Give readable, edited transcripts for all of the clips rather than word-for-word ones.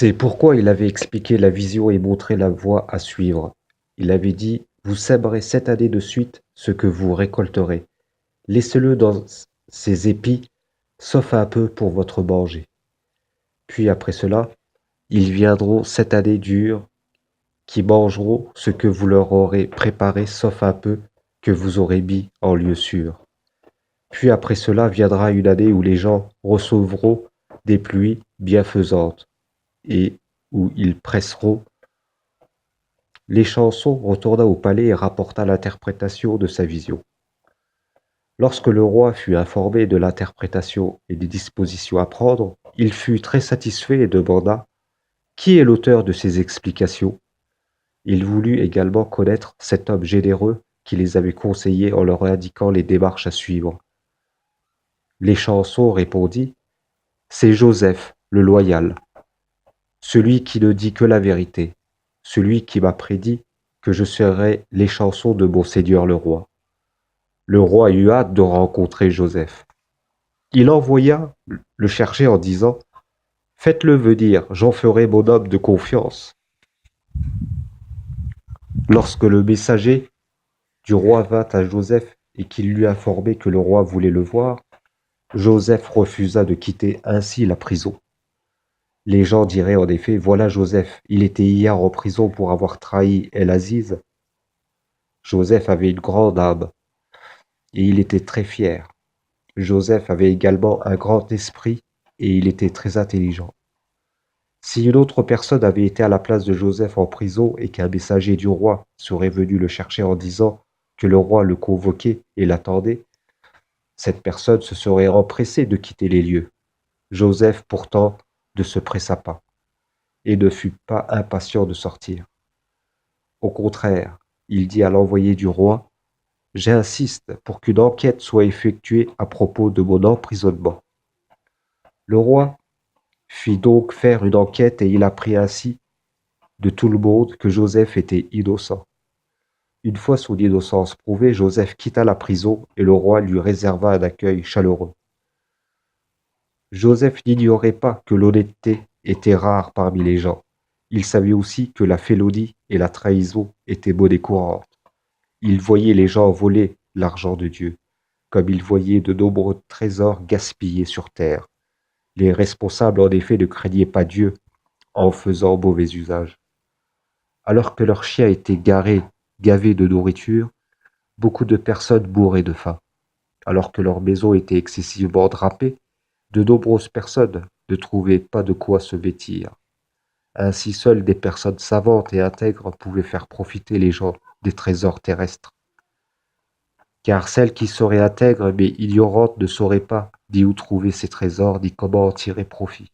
C'est pourquoi il avait expliqué la vision et montré la voie à suivre. Il avait dit: vous sèmerez 7 années de suite ce que vous récolterez. Laissez-le dans ses épis, sauf un peu pour votre manger. Puis après cela, ils viendront 7 années dures, qui mangeront ce que vous leur aurez préparé, sauf un peu que vous aurez mis en lieu sûr. Puis après cela viendra une année où les gens recevront des pluies bienfaisantes et où ils presseront. L'échanson retourna au palais et rapporta l'interprétation de sa vision. Lorsque le roi fut informé de l'interprétation et des dispositions à prendre, il fut très satisfait et demanda: qui est l'auteur de ces explications? Il voulut également connaître cet homme généreux qui les avait conseillés en leur indiquant les démarches à suivre. L'échanson répondit: c'est Joseph, le loyal, celui qui ne dit que la vérité, celui qui m'a prédit que je serais l'échanson de mon seigneur le roi. Le roi eut hâte de rencontrer Joseph. Il envoya le chercher en disant: faites-le venir, j'en ferai mon homme de confiance. Lorsque le messager du roi vint à Joseph et qu'il lui informait que le roi voulait le voir, Joseph refusa de quitter ainsi la prison. Les gens diraient en effet: voilà Joseph, il était hier en prison pour avoir trahi El-Aziz. Joseph avait une grande âme et il était très fier. Joseph avait également un grand esprit et il était très intelligent. Si une autre personne avait été à la place de Joseph en prison et qu'un messager du roi serait venu le chercher en disant que le roi le convoquait et l'attendait, cette personne se serait empressée de quitter les lieux. Joseph pourtant ne se pressa pas et ne fut pas impatient de sortir. Au contraire, il dit à l'envoyé du roi: j'insiste pour qu'une enquête soit effectuée à propos de mon emprisonnement. Le roi fit donc faire une enquête et il apprit ainsi de tout le monde que Joseph était innocent. Une fois son innocence prouvée, Joseph quitta la prison et le roi lui réserva un accueil chaleureux. Joseph n'ignorait pas que l'honnêteté était rare parmi les gens. Il savait aussi que la félonie et la trahison étaient monnaie courante. Il voyait les gens voler l'argent de Dieu, comme il voyait de nombreux trésors gaspillés sur terre. Les responsables, en effet, ne craignaient pas Dieu en faisant mauvais usage. Alors que leurs chiens étaient gavés de nourriture, beaucoup de personnes mouraient de faim. Alors que leurs maisons étaient excessivement drapées, de nombreuses personnes ne trouvaient pas de quoi se vêtir. Ainsi seules des personnes savantes et intègres pouvaient faire profiter les gens des trésors terrestres. Car celles qui seraient intègres mais ignorantes ne sauraient pas ni où trouver ces trésors ni comment en tirer profit.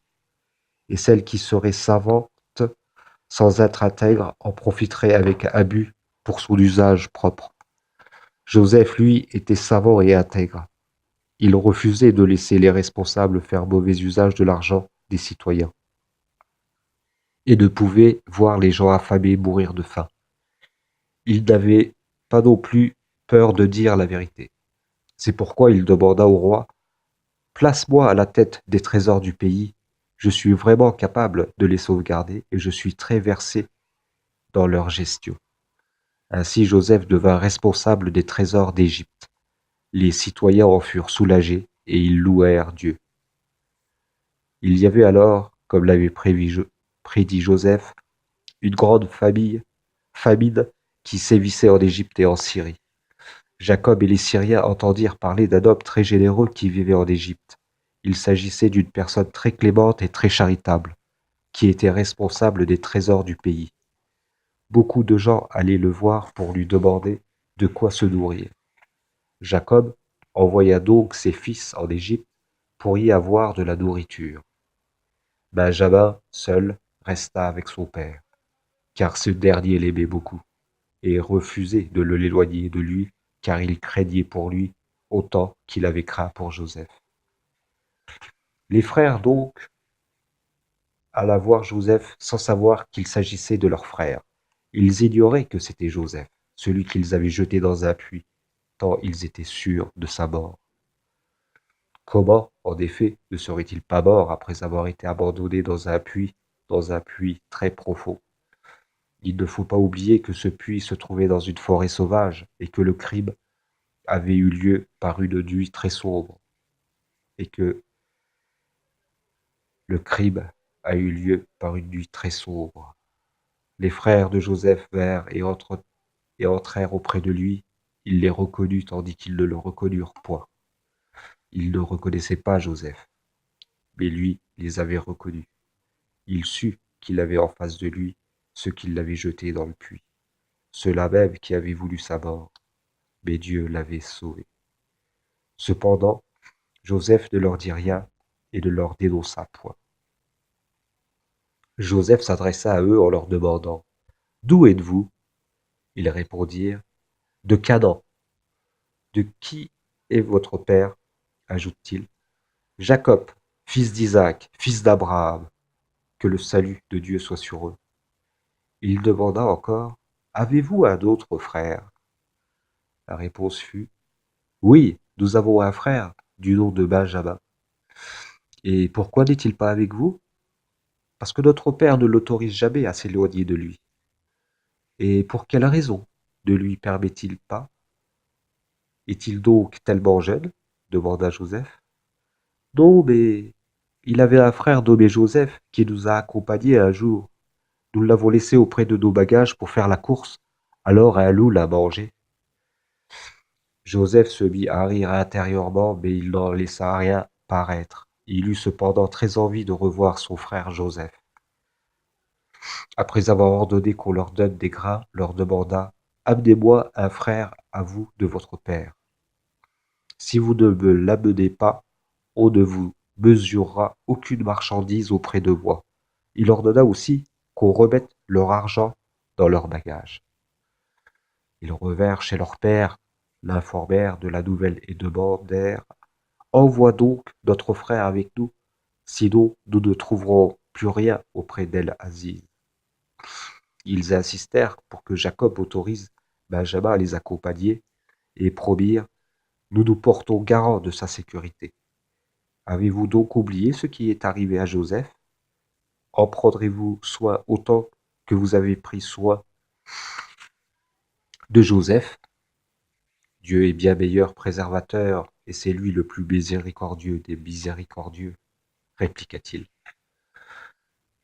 Et celles qui seraient savantes sans être intègres en profiteraient avec abus pour son usage propre. Joseph, lui, était savant et intègre. Il refusait de laisser les responsables faire mauvais usage de l'argent des citoyens et ne pouvait voir les gens affamés mourir de faim. Il n'avait pas non plus peur de dire la vérité. C'est pourquoi il demanda au roi: place-moi à la tête des trésors du pays, je suis vraiment capable de les sauvegarder et je suis très versé dans leur gestion. Ainsi Joseph devint responsable des trésors d'Égypte. Les citoyens en furent soulagés et ils louèrent Dieu. Il y avait alors, comme l'avait prédit Joseph, une grande famine qui sévissait en Égypte et en Syrie. Jacob et les Syriens entendirent parler d'un homme très généreux qui vivait en Égypte. Il s'agissait d'une personne très clémente et très charitable, qui était responsable des trésors du pays. Beaucoup de gens allaient le voir pour lui demander de quoi se nourrir. Jacob envoya donc ses fils en Égypte pour y avoir de la nourriture. Benjamin, seul, resta avec son père, car ce dernier l'aimait beaucoup, et refusait de l'éloigner de lui, car il craignait pour lui autant qu'il avait craint pour Joseph. Les frères donc alla voir Joseph sans savoir qu'il s'agissait de leur frère. Ils ignoraient que c'était Joseph, celui qu'ils avaient jeté dans un puits, tant ils étaient sûrs de sa mort. Comment, en effet, ne serait-il pas mort après avoir été abandonné dans un puits dans un puits très profond. Il ne faut pas oublier que ce puits se trouvait dans une forêt sauvage et que le crime avait eu lieu par une nuit très sombre et que le crime a eu lieu par une nuit très sombre. Les frères de Joseph vinrent et entrèrent auprès de lui. Il les reconnut tandis qu'ils ne le reconnurent point. Ils ne reconnaissaient pas Joseph, mais lui les avait reconnus. Il sut qu'il avait en face de lui ceux qui l'avaient jeté dans le puits, ceux-là même qui avaient voulu sa mort, mais Dieu l'avait sauvé. Cependant, Joseph ne leur dit rien et ne leur dénonça point. Joseph s'adressa à eux en leur demandant: D'où êtes-vous? Ils répondirent: De Canaan. De qui est votre père? Ajoute-t-il. Jacob, fils d'Isaac, fils d'Abraham. Que le salut de Dieu soit sur eux. Il demanda encore: Avez-vous un autre frère? La réponse fut: Oui, nous avons un frère du nom de Benjamin. Et pourquoi n'est-il pas avec vous? Parce que notre père ne l'autorise jamais à s'éloigner de lui. Et pour quelle raison ne lui permet-il pas? Est-il donc tellement jeune? Demanda Joseph. Non, mais il avait un frère nommé Joseph qui nous a accompagnés un jour. Nous l'avons laissé auprès de nos bagages pour faire la course. Alors un loup l'a mangé. Joseph se mit à rire intérieurement, mais il n'en laissa rien paraître. Il eut cependant très envie de revoir son frère Joseph. Après avoir ordonné qu'on leur donne des grains, leur demanda: Amenez-moi un frère à vous de votre père. Si vous ne me l'amenez pas, on ne vous mesurera aucune marchandise auprès de moi. Il ordonna aussi qu'on remette leur argent dans leurs bagages. Ils revinrent chez leur père, l'informèrent de la nouvelle et demandèrent: Envoie donc notre frère avec nous, sinon nous ne trouverons plus rien auprès d'El-Aziz. Ils insistèrent pour que Jacob autorise Benjamin à les accompagner et promirent: Nous nous portons garant de sa sécurité. Avez-vous donc oublié ce qui est arrivé à Joseph? En prendrez-vous soin autant que vous avez pris soin de Joseph? Dieu est bien meilleur préservateur, et c'est lui le plus miséricordieux des miséricordieux, répliqua-t-il.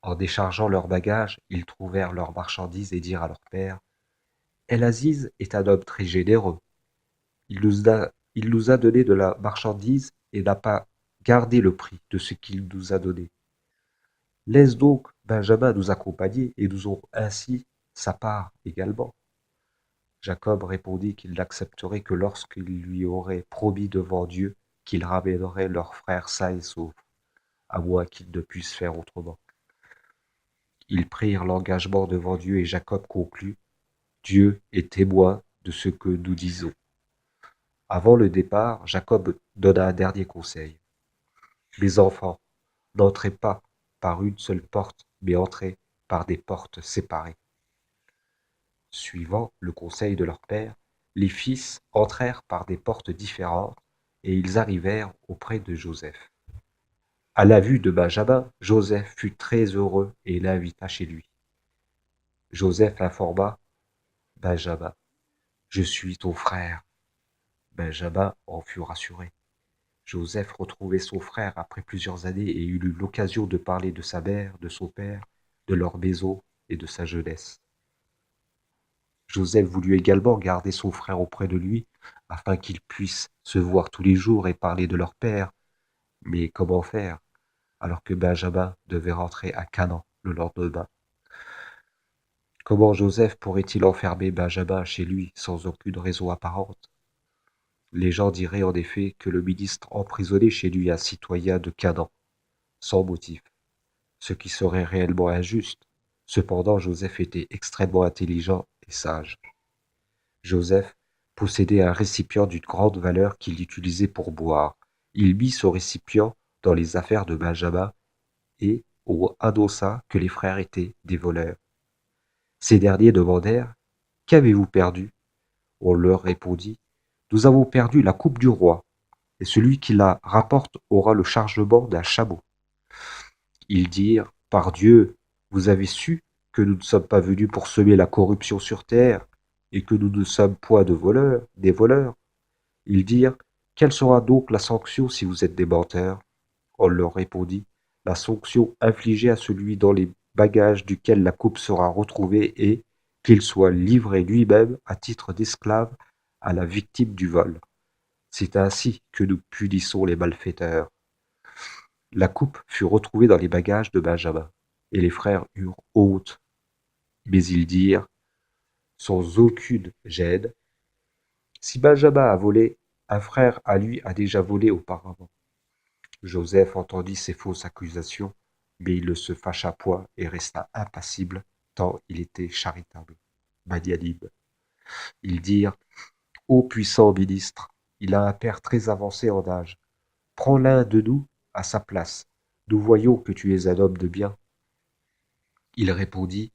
En déchargeant leurs bagages, ils trouvèrent leurs marchandises et dirent à leur père: El-Aziz est un homme très généreux. Il nous a donné de la marchandise et n'a pas gardé le prix de ce qu'il nous a donné. Laisse donc Benjamin nous accompagner et nous aurons ainsi sa part également. Jacob répondit qu'il n'accepterait que lorsqu'il lui aurait promis devant Dieu qu'il ramènerait leur frère sain et sauf, à moins qu'il ne puisse faire autrement. Ils prirent l'engagement devant Dieu et Jacob conclut: Dieu est témoin de ce que nous disons. Avant le départ, Jacob donna un dernier conseil. Mes enfants, n'entrez pas par une seule porte, mais entrez par des portes séparées. Suivant le conseil de leur père, les fils entrèrent par des portes différentes et ils arrivèrent auprès de Joseph. À la vue de Benjamin, Joseph fut très heureux et l'invita chez lui. Joseph informa Benjamin: Je suis ton frère. Benjamin en fut rassuré. Joseph retrouvait son frère après plusieurs années et eut l'occasion de parler de sa mère, de son père, de leur maison et de sa jeunesse. Joseph voulut également garder son frère auprès de lui, afin qu'ils puissent se voir tous les jours et parler de leur père. Mais comment faire, alors que Benjamin devait rentrer à Canaan le lendemain? Comment Joseph pourrait-il enfermer Benjamin chez lui sans aucune raison apparente? Les gens diraient en effet que le ministre emprisonnait chez lui un citoyen de Canaan, sans motif, ce qui serait réellement injuste. Cependant, Joseph était extrêmement intelligent et sage. Joseph possédait un récipient d'une grande valeur qu'il utilisait pour boire. Il mit ce récipient dans les affaires de Benjamin et on annonça que les frères étaient des voleurs. Ces derniers demandèrent: Qu'avez-vous perdu? On leur répondit: Nous avons perdu la coupe du roi, et celui qui la rapporte aura le chargement d'un chameau. Ils dirent: Par Dieu, Vous avez su que nous ne sommes pas venus pour semer la corruption sur terre, et que nous ne sommes point de voleurs, des voleurs. Ils dirent, quelle sera donc la sanction si vous êtes des menteurs? On leur répondit, la sanction infligée à celui dans les bagages duquel la coupe sera retrouvée est qu'il soit livré lui-même à titre d'esclave à la victime du vol. C'est ainsi que nous punissons les malfaiteurs. La coupe fut retrouvée dans les bagages de Benjamin, et les frères eurent honte. Mais ils dirent, sans aucune gêne, si Benjamin a volé, un frère à lui a déjà volé auparavant. Joseph entendit ces fausses accusations, mais il ne se fâcha point et resta impassible, tant il était charitable, magnanime. Ils dirent, ô puissant ministre, il a un père très avancé en âge. Prends l'un de nous à sa place. Nous voyons que tu es un homme de bien. Il répondit,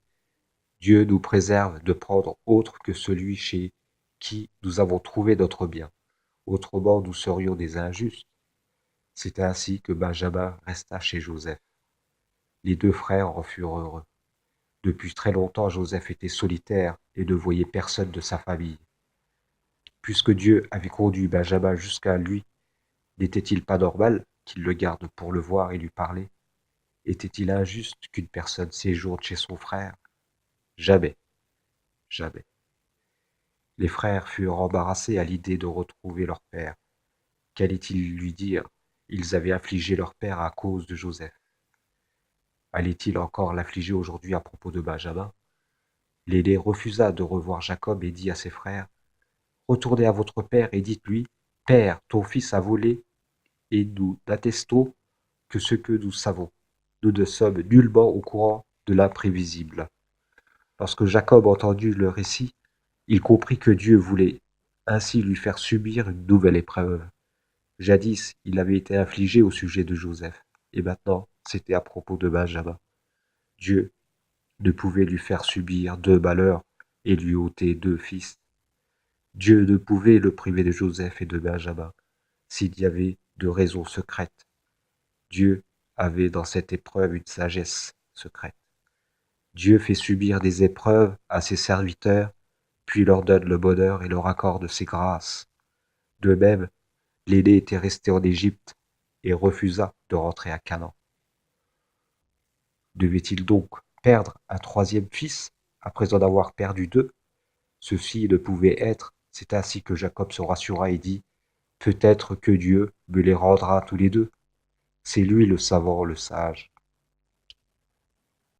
Dieu nous préserve de prendre autre que celui chez qui nous avons trouvé notre bien. Autrement, nous serions des injustes. C'est ainsi que Benjamin resta chez Joseph. Les deux frères en furent heureux. Depuis très longtemps, Joseph était solitaire et ne voyait personne de sa famille. Puisque Dieu avait conduit Benjamin jusqu'à lui, n'était-il pas normal qu'il le garde pour le voir et lui parler? Était-il injuste qu'une personne séjourne chez son frère? Jamais, jamais. Les frères furent embarrassés à l'idée de retrouver leur père. Qu'allait-il lui dire? Ils avaient affligé leur père à cause de Joseph. Allait-il encore l'affliger aujourd'hui à propos de Benjamin? L'aîné refusa de revoir Jacob et dit à ses frères, retournez à votre père et dites-lui, Père, ton fils a volé, et nous n'attestons que ce que nous savons. Nous ne sommes nullement au courant de l'imprévisible. Lorsque Jacob entendit le récit, il comprit que Dieu voulait ainsi lui faire subir une nouvelle épreuve. Jadis, il avait été affligé au sujet de Joseph, et maintenant, c'était à propos de Benjamin. Dieu ne pouvait lui faire subir deux malheurs et lui ôter deux fils. Dieu ne pouvait le priver de Joseph et de Benjamin s'il y avait de raisons secrètes. Dieu avait dans cette épreuve une sagesse secrète. Dieu fait subir des épreuves à ses serviteurs, puis leur donne le bonheur et leur accorde ses grâces. De même, l'aîné était resté en Égypte et refusa de rentrer à Canaan. Devait-il donc perdre un troisième fils après en avoir perdu deux? Ceci ne pouvait être. C'est ainsi que Jacob se rassura et dit, peut-être que Dieu me les rendra tous les deux. C'est lui le savant, le sage.